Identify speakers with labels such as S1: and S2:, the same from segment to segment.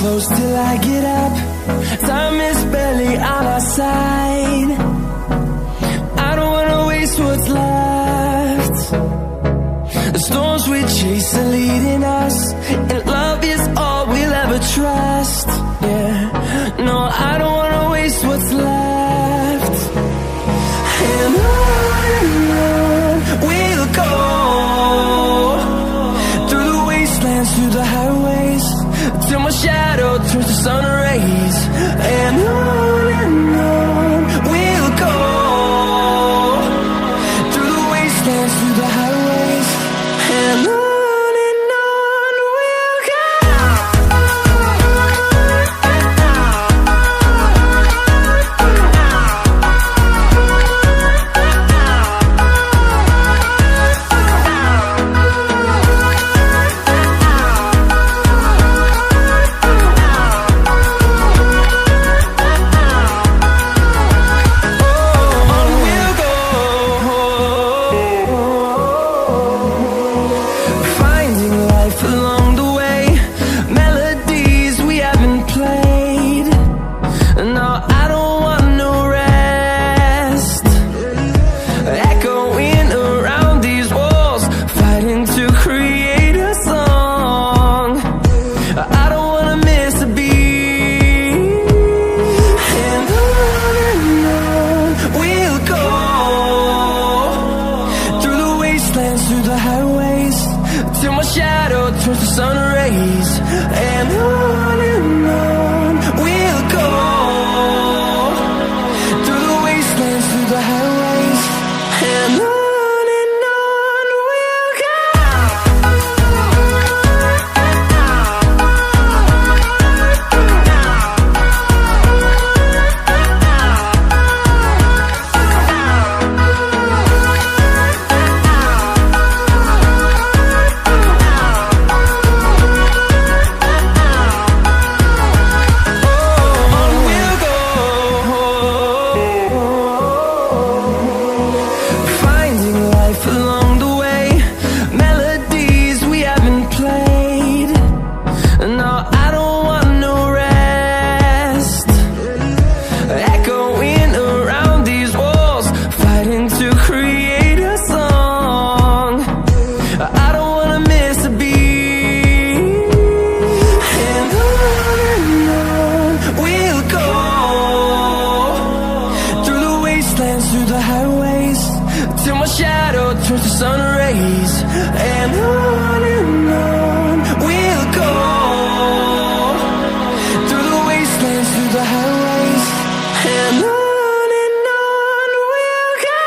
S1: close till I get up. Time is barely on our side. I don't wanna waste what's left. The storms we chase are leading us, and love is all we'll ever trust. Yeah, no, I don't wanna waste what's left. And on we'll go, through the wastelands, through the highways, till my shadow turns to sun rays. And on we'll go, through the wastelands, through the highways, and on we'll go. Through the highways, till my shadow turns to sun rays. And on we'll go, through the wastelands, through the highways, and on we'll go. Through the highways, till my shadow turns to sun rays. And on we'll go, through the wastelands, through the highways, and on we'll go.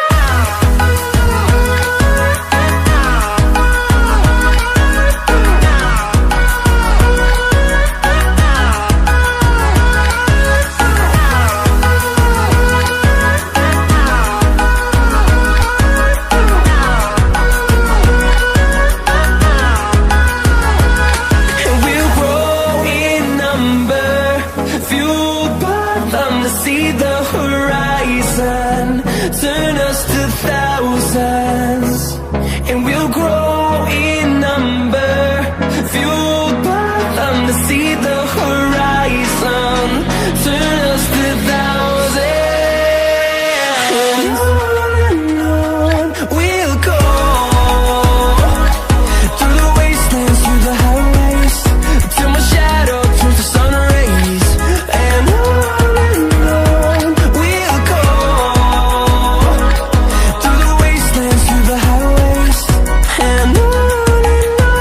S1: Turn us to thousands, and we'll grow in number, fueled by them to see the horizon. Turn us to thousands, and on we'll go, through the wastelands, through the highways, till my shadow turns to sun rays. And on we'll go, through the wastelands, through the highways, and on we'll go.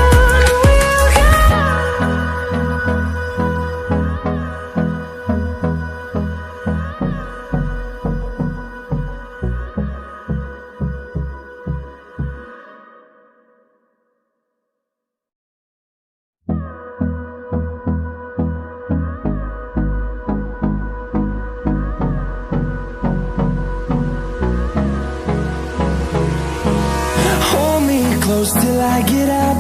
S1: Hold me close till I get up.